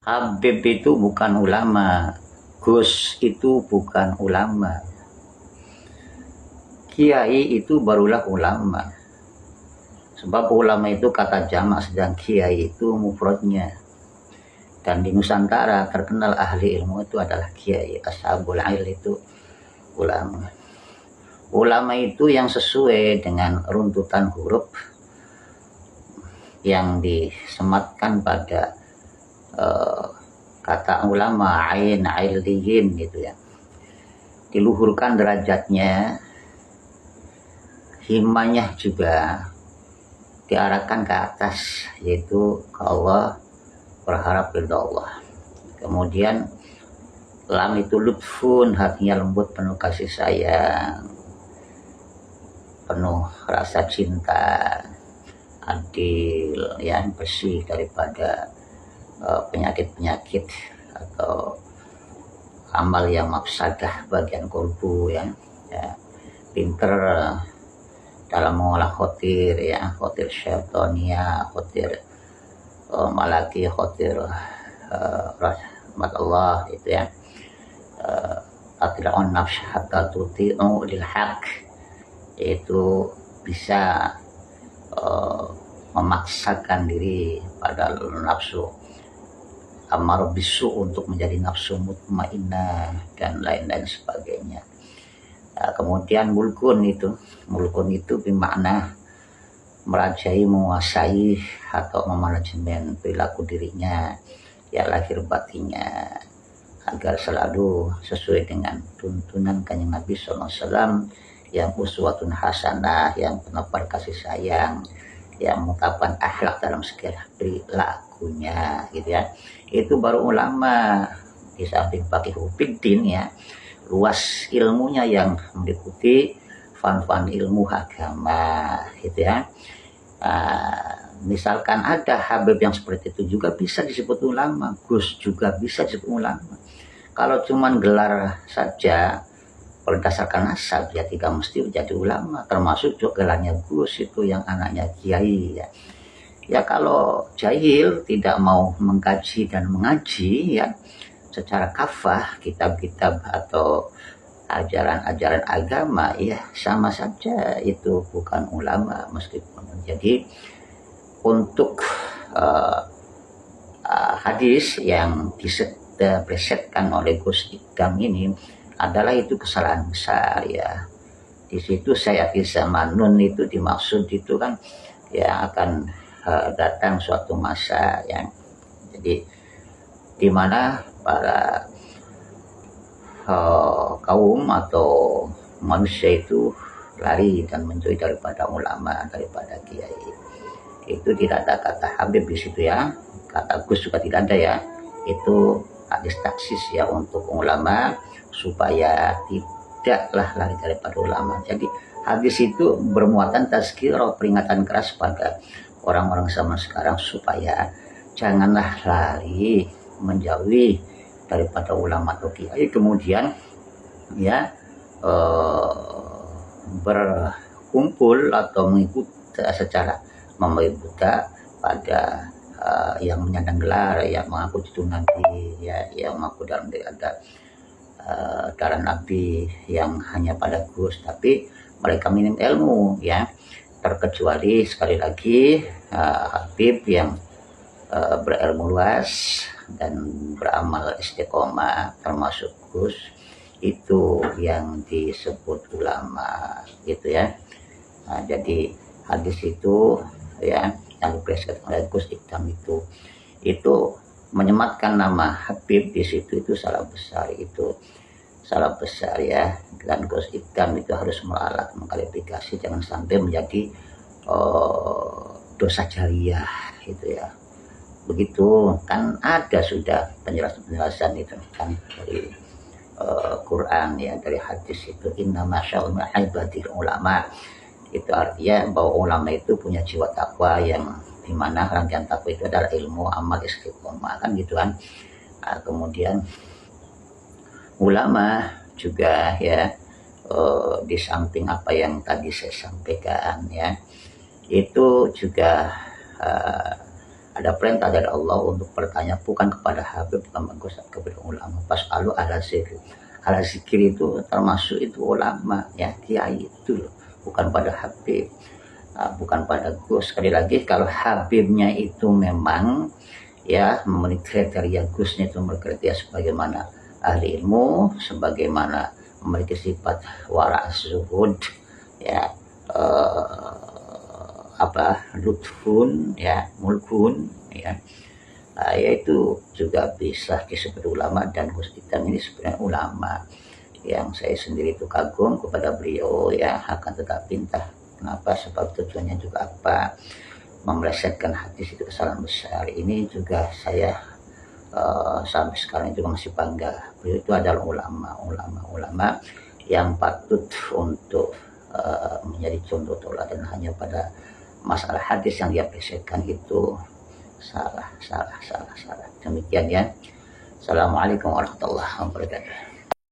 Habib itu bukan ulama, Gus itu bukan ulama, Kiai itu barulah ulama. Sebab ulama itu kata jamak, sedang kiai itu mufradnya. Dan di Nusantara terkenal ahli ilmu itu adalah kiai, ashabul ail itu ulama. Ulama itu yang sesuai dengan runtutan huruf yang disematkan pada kata ulama, ain, ailiyin gitu ya. Diluhurkan derajatnya, himmahnya juga diarahkan ke atas, yaitu ke Allah, berharap ridha Allah. Kemudian lam itu lutfun, hatinya lembut, penuh kasih sayang, penuh rasa cinta, adil, ya, bersih daripada penyakit-penyakit atau amal yang mafsadah bagian kolbu, ya, pinter dalam mengolah khotir, ya, khotir syaitaniyah, khotir malaki, khotir rahmat Allah, itu ya, atila'un nafs hatta tuti'u lil haq, itu bisa memaksakan diri pada nafsu amar bisu untuk menjadi nafsu mutmainnah dan lain-lain sebagainya. Nah, kemudian mulkun itu bermakna merajai, menguasai atau memanajemen perilaku dirinya, ya, lahir batinnya, agar selalu sesuai dengan tuntunan Kanjeng Nabi SAW yang uswatun hasanah, yang penuh kasih sayang, yang mengungkapkan akhlak dalam segala perilakunya, gitu ya. Itu baru ulama. Di samping pakai hufiddin, ya, luas ilmunya yang meliputi fan-fan ilmu agama, gitu ya. Misalkan ada Habib yang seperti itu juga bisa disebut ulama, Gus juga bisa disebut ulama. Kalau cuman gelar saja berdasarkan nasab, ya tidak mesti menjadi ulama. Termasuk juga gelarnya Gus itu yang anaknya kiai, ya. Ya, kalau jahil tidak mau mengkaji dan mengaji, ya, secara kafah kitab-kitab atau ajaran-ajaran agama, ya, sama saja itu bukan ulama. Meskipun jadi untuk hadis yang dipresetkan oleh Gus Ikdam ini adalah itu kesalahan besar, ya. Di situ saya sama nun itu dimaksud itu kan, ya, akan datang suatu masa yang jadi di mana para kaum atau manusia itu lari dan menjauhi daripada ulama, daripada kiai. Itu tidak ada kata Habib di situ, ya, kata Gus juga tidak ada, ya. Itu hadis taksis, ya, untuk ulama supaya tidaklah lari daripada ulama. Jadi hadis itu bermuatan tazkirah, peringatan keras pada orang-orang zaman sekarang supaya janganlah lari menjauhi daripada ulama atau kiai, kemudian, ya, berkumpul atau mengikut secara memberi buta pada yang menyandang gelar, yang mengaku itu nanti, ya, yang mengaku dalam ada darah Nabi, yang hanya pada Gus, tapi mereka minim ilmu, ya. Terkecuali sekali lagi Habib yang berilmu luas dan beramal istiqomah, termasuk Gus, itu yang disebut ulama, gitu ya. Nah, jadi hadis itu, ya, yang dipreskan oleh Gus Ikdam itu menyematkan nama Habib di situ, itu salah besar, ya. Dan Gus Ikdam itu harus meralat, mengklarifikasi, jangan sampai menjadi dosa jariah, gitu ya. Begitu kan ada sudah penjelasan itu kan dari Quran, ya, dari hadis itu, inna masyaallah ibadil ulama. Itu artinya bahwa ulama itu punya jiwa takwa, yang dimana rangkaian takwa itu adalah ilmu, amal, istiqomah, kan gitu kan. Nah, kemudian ulama juga, ya, di samping apa yang tadi saya sampaikan, ya, itu juga ada perintah dari Allah untuk bertanya bukan kepada Habib, bukan kepada ulama. Pas'alu ala zikir. Ala zikir itu termasuk itu ulama, ya kiai itu loh, bukan pada Habib, bukan pada Gus. Sekali lagi, kalau Habibnya itu memang ya memenuhi kriteria, Gusnya itu berkriteria sebagaimana ahli ilmu, sebagaimana memiliki sifat wara' zuhud, ya lutfun, ya mulkun, ya yaitu juga bisa disebut ulama. Dan Gus Itam ini sebenarnya ulama yang saya sendiri itu kagum kepada beliau, ya. Akan tetapi entah kenapa, sebab tujuannya juga apa, memelesetkan hadis itu kesalahan besar. Ini juga saya sampai sekarang juga masih bangga. Beliau itu adalah ulama yang patut untuk menjadi contoh teladan. Hanya pada masalah hadis yang dia plesetkan itu salah. Demikian ya. Assalamualaikum warahmatullahi wabarakatuh.